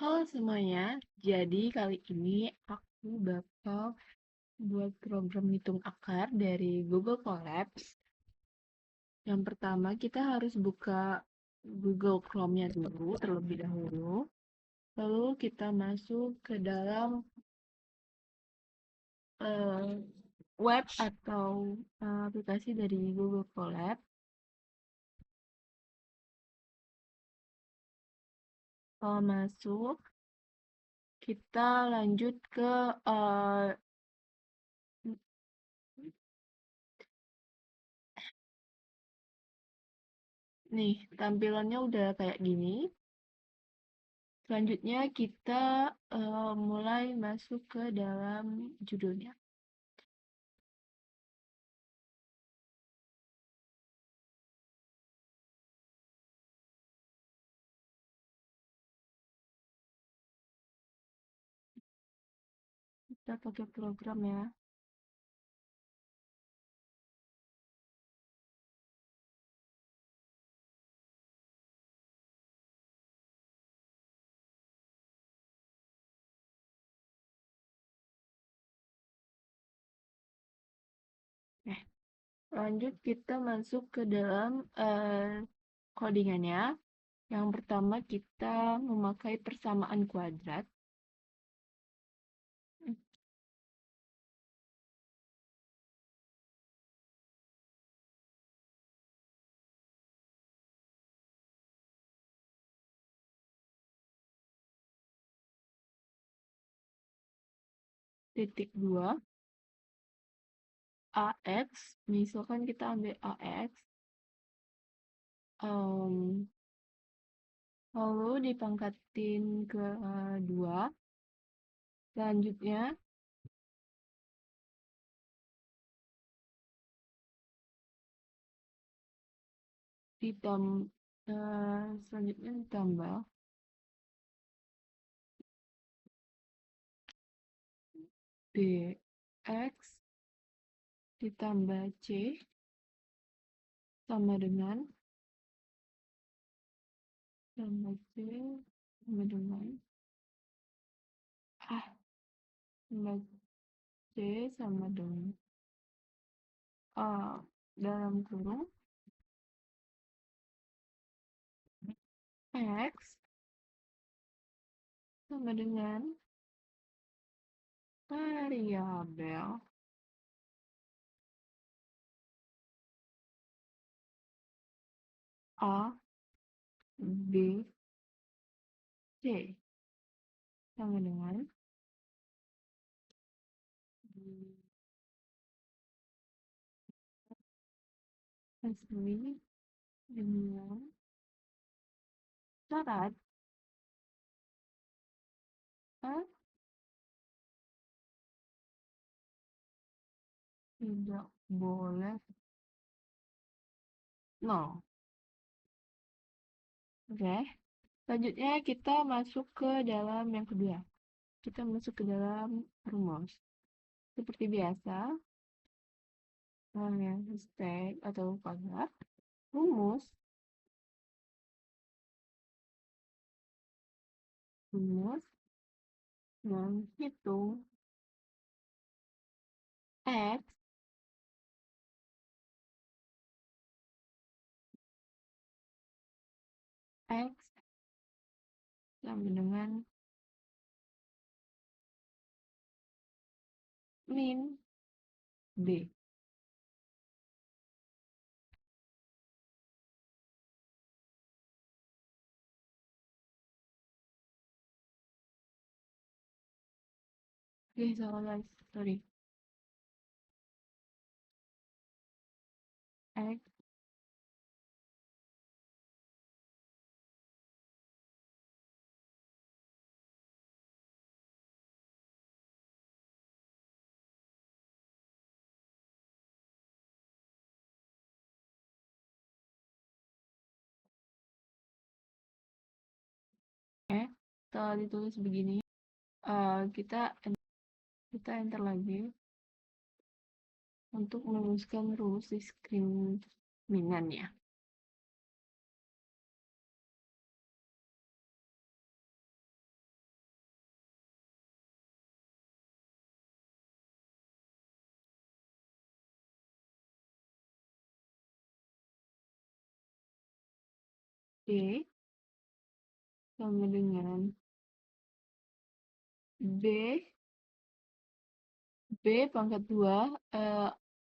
Halo semuanya, jadi kali ini aku bakal buat program hitung akar dari Google Colabs. Yang pertama kita harus buka Google Chrome-nya dulu terlebih dahulu. Lalu kita masuk ke dalam eh, web atau aplikasi dari Google Colab. Kalau masuk, kita lanjut ke nih, tampilannya udah kayak gini. Selanjutnya kita mulai masuk ke dalam judulnya. Kita pakai program ya. Nah, lanjut kita masuk ke dalam codingannya. Yang pertama kita memakai persamaan kuadrat. Titik 2 AX, misalkan kita ambil AX, lalu dipangkatin ke 2. Selanjutnya ditambah BX ditambah C sama dengan tambah C sama dengan tambah C sama dengan dalam kurung X sama dengan variabel A, B, C sama dengan asli dengan syarat A tidak boleh nol. Oke, selanjutnya kita masuk ke dalam yang kedua. Kita masuk ke dalam rumus. Seperti biasa, stack atau kuadrat, rumus menghitung X sama dengan min B. Oke, salah guys, sorry. X setelah ditulis begini, kita enter lagi untuk menuliskan rumus diskriminannya. D sama dengan B B pangkat 2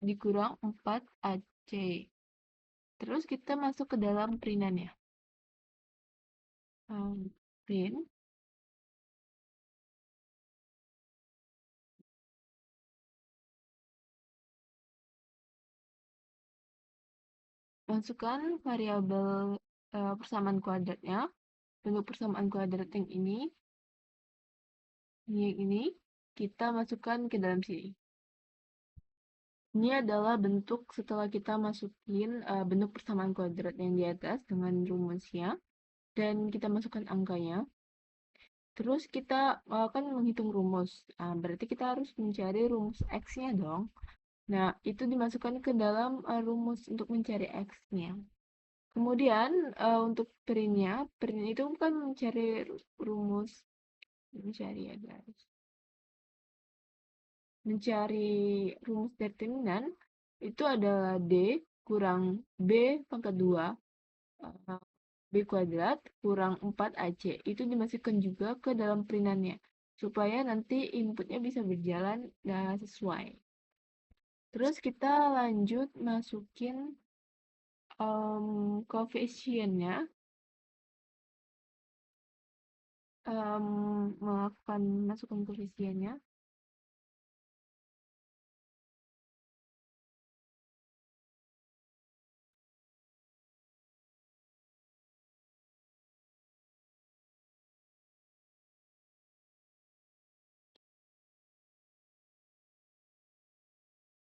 dikurang 4 AC. Terus kita masuk ke dalam perinannya. Print, masukkan variabel persamaan kuadratnya. Bentuk persamaan kuadrat yang ini, kita masukkan ke dalam sini. Ini adalah bentuk setelah kita masukin bentuk persamaan kuadrat yang di atas dengan rumusnya. Dan kita masukkan angkanya. Terus kita akan menghitung rumus. Berarti kita harus mencari rumus X-nya dong. Nah, itu dimasukkan ke dalam rumus untuk mencari X-nya. Kemudian, untuk print itu kan mencari rumus, mencari ya guys. Mencari rumus determinan, itu adalah D kurang B pangkat 2 B kuadrat kurang 4AC. Itu dimasukkan juga ke dalam perintannya, supaya nanti inputnya bisa berjalan sesuai. Terus kita lanjut masukin koefisiennya. Maafkan, masukkan koefisiennya.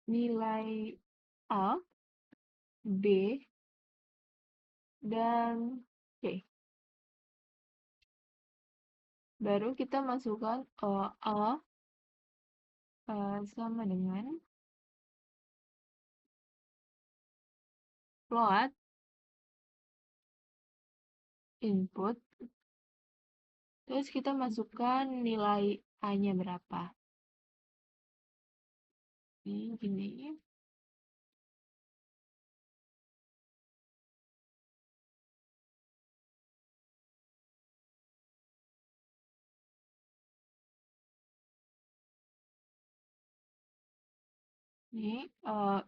Nilai A, B, dan C. Baru kita masukkan A sama dengan float input. Terus kita masukkan nilai A-nya berapa. Ini gini.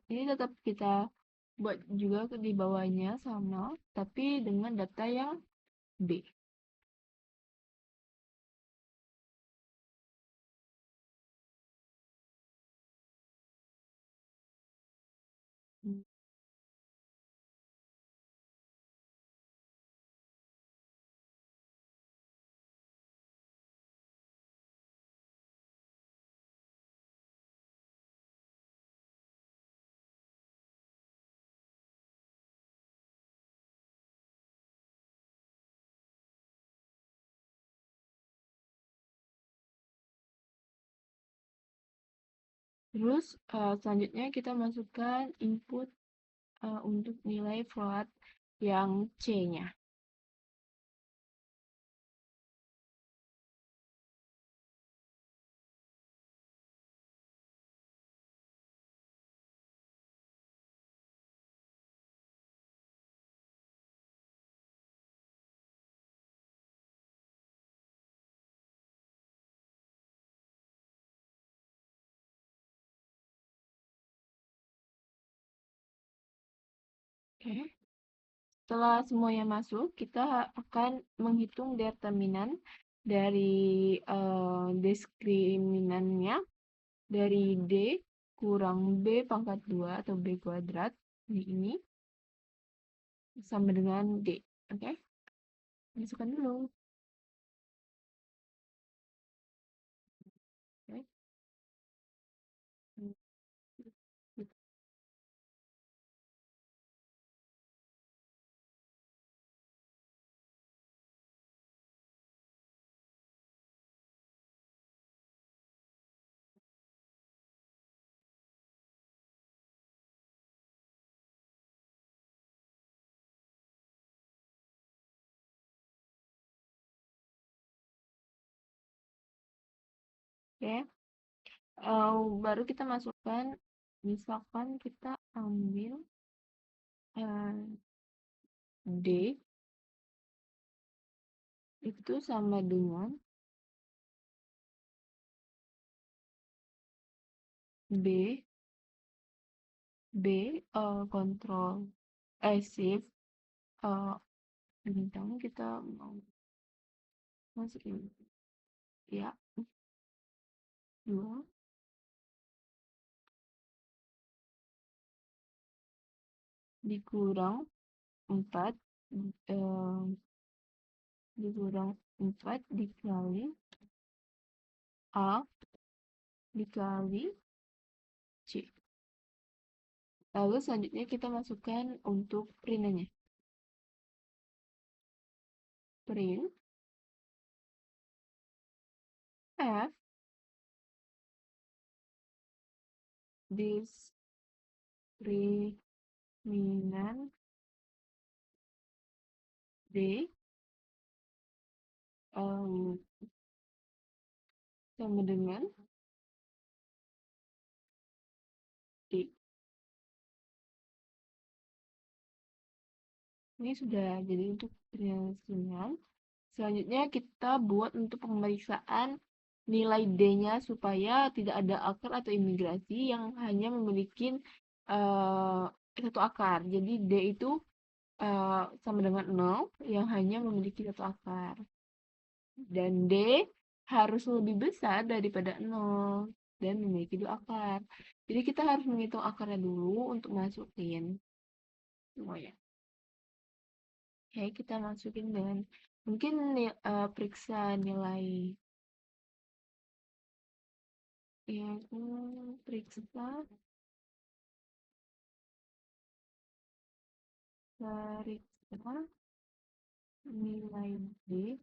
Ini tetap kita buat juga di bawahnya sama, tapi dengan data yang B. Hmm. Terus selanjutnya kita masukkan input untuk nilai float yang C-nya. Oke. Setelah semuanya masuk, kita akan menghitung determinan dari diskriminannya dari D kurang B pangkat 2 atau B kuadrat ini sama dengan D. Oke? Masukkan dulu. Oke. Oke. Baru kita masukkan, misalkan kita ambil D itu sama dengan B, kontrol, shift, bintang kita mau masukin, ya, 2, dikurang 4, eh, dikurang 4 dikali A dikali C. Lalu selanjutnya kita masukkan untuk printnya. Print F diskriminan D sama dengan D. Ini sudah jadi untuk penyelesaian. Selanjutnya kita buat untuk pemeriksaan nilai D-nya supaya tidak ada akar atau imigrasi yang hanya memiliki satu akar. Jadi D itu sama dengan 0 yang hanya memiliki satu akar. Dan D harus lebih besar daripada 0 dan memiliki dua akar. Jadi kita harus menghitung akarnya dulu untuk masukin semuanya. Oke, kita masukin dengan mungkin periksa nilai, yaitu periksa nilai D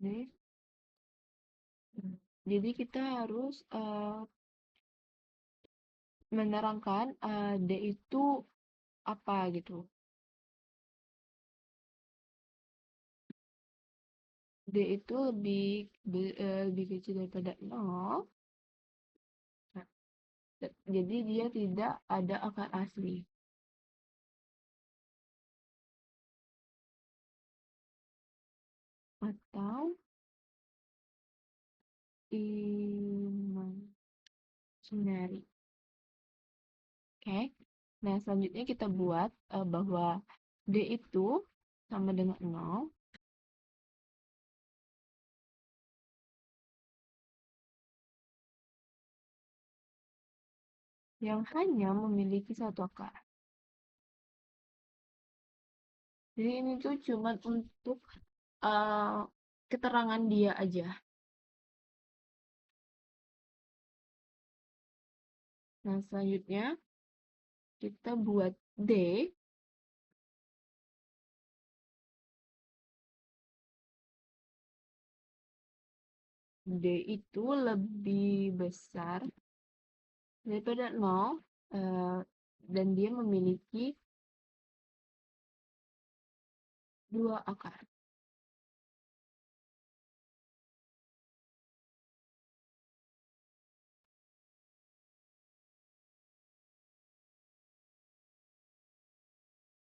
D. Jadi kita harus menerangkan D itu apa gitu. D itu lebih kecil daripada 0. Nah, jadi dia tidak ada akar asli. Atau imaginary. Oke. Nah, selanjutnya kita buat bahwa D itu sama dengan 0 yang hanya memiliki satu akar. Jadi ini tuh cuma untuk keterangan dia aja. Nah, selanjutnya kita buat D. D itu lebih besar daripada 0 dan dia memiliki dua akar.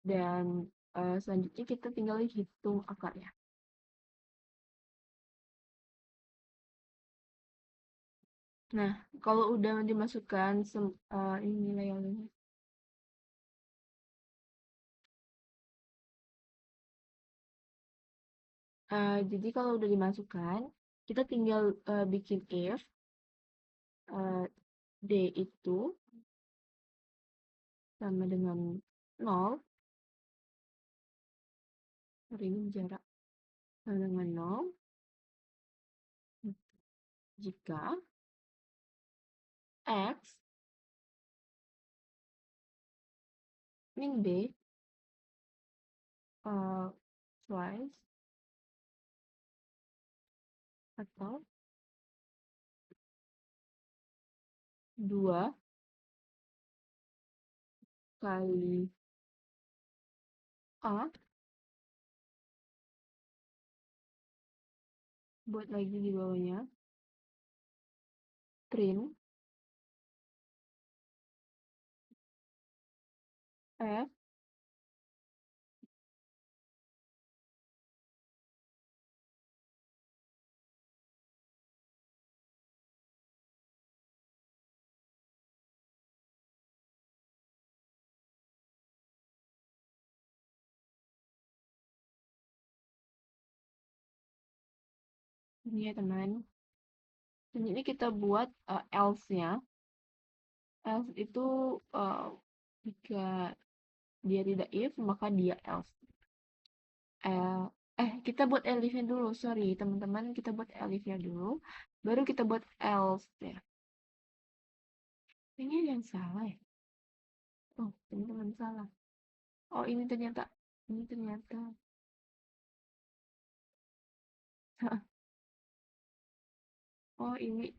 Dan selanjutnya kita tinggal hitung akarnya. Nah, kalau udah dimasukkan ini nilai yang jadi kalau udah dimasukkan, kita tinggal bikin if D itu sama dengan 0, ini jarak sama dengan 0, jika X min B twice atau 2 kali A, buat lagi di bawahnya, print F ini ya teman. Dan ini kita buat else-nya. Else itu jika dia tidak if, maka dia else. Kita buat elifnya dulu, sorry teman-teman, kita buat elifnya dulu, baru kita buat else ya. Ini yang salah ya? Oh, teman-teman salah. Oh, ini ternyata. Oh, ini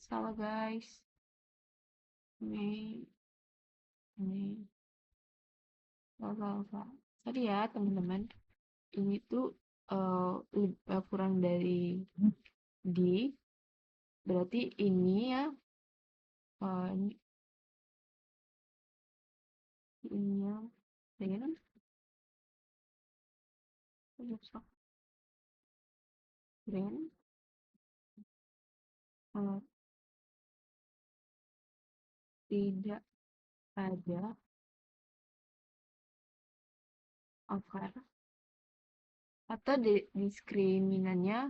salah guys. Ini salah, salah, salah. Sorry ya teman-teman. Ini tuh kurang dari di, berarti ini ya, ini ya, dengan brand tidak ada akar atau diskriminannya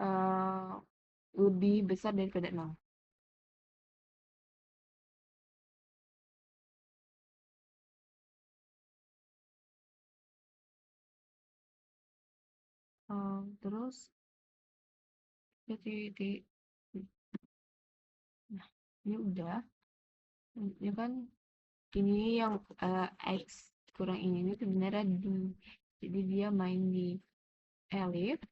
eh, lebih besar daripada 0. Terus jadi nah ini udah ya kan, ini yang X kurang ini sebenarnya di, jadi dia main di elif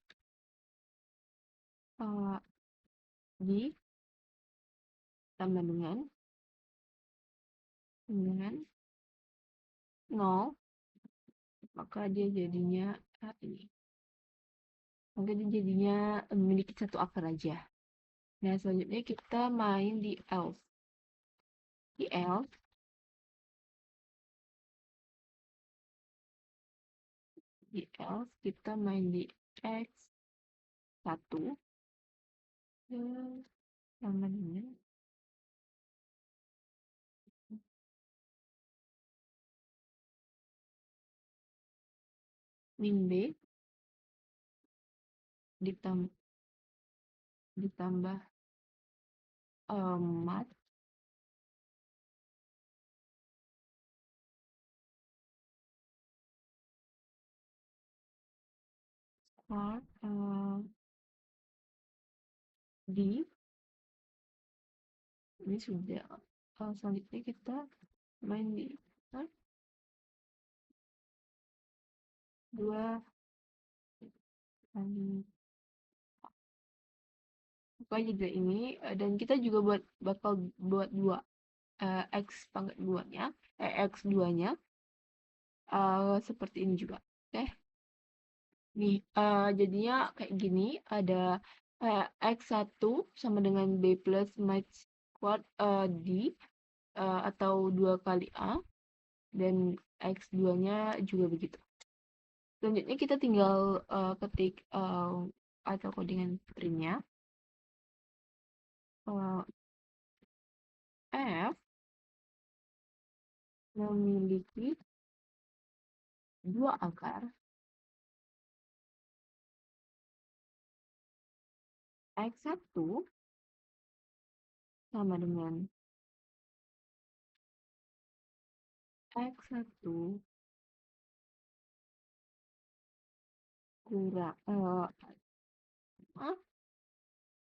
di tambah dengan 0, maka dia jadinya ini, maka dia jadinya memiliki satu akar aja. Nah selanjutnya kita main di else. Di else kita main di X1 sama dengan min B ditambah mat start di, ini sudah. Selanjutnya kita main di 2 kali pokoknya juga ini, dan kita juga bakal buat 2 X pangkat 2-nya, X2-nya seperti ini juga. Oke. Nih, jadinya kayak gini, ada X1 sama dengan B plus match squad D, atau 2 kali A, dan X2-nya juga begitu. Selanjutnya kita tinggal ketik atau codingan printnya. F memiliki 2 akar X1 sama dengan X1 kurang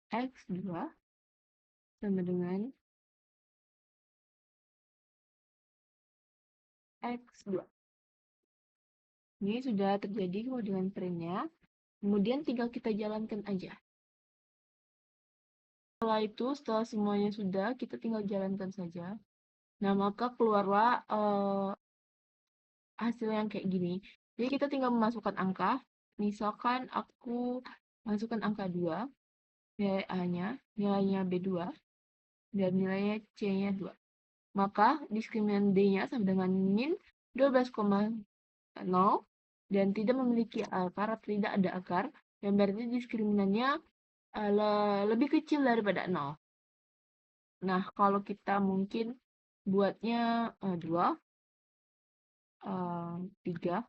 X2 sama dengan X2. Ini sudah terjadi dengan printnya. Kemudian tinggal kita jalankan aja. Setelah itu, setelah semuanya sudah, kita tinggal jalankan saja. Nah, maka keluarlah hasil yang kayak gini. Jadi kita tinggal memasukkan angka. Misalkan aku masukkan angka 2. nilai A-nya, nilainya B2, dan nilainya C-nya 2. Maka diskriminan D-nya sama dengan min 12,0 dan tidak memiliki akar atau tidak ada akar, dan berarti diskriminannya lebih kecil daripada 0. Nah, kalau kita mungkin buatnya 2, 3,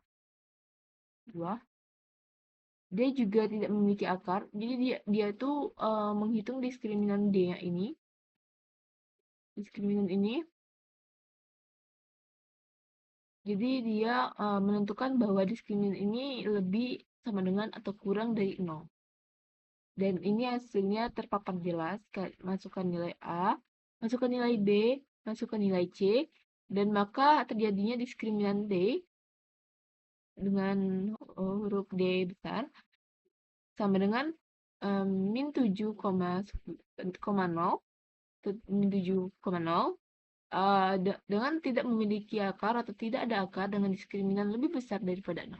2, dia juga tidak memiliki akar. Jadi dia tuh menghitung diskriminan D-nya ini. Diskriminan ini. Jadi dia menentukan bahwa diskriminan ini lebih sama dengan atau kurang dari 0. Dan ini hasilnya terpapar jelas. Masukkan nilai A, masukkan nilai B, masukkan nilai C, dan maka terjadinya diskriminan D dengan huruf D besar sama dengan min 7,0 min 7,0 dengan tidak memiliki akar atau tidak ada akar dengan diskriminan lebih besar daripada 0.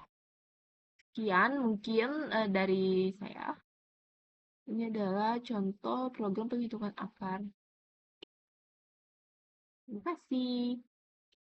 Sekian mungkin dari saya. Ini adalah contoh program penghitungan akar. Terima kasih.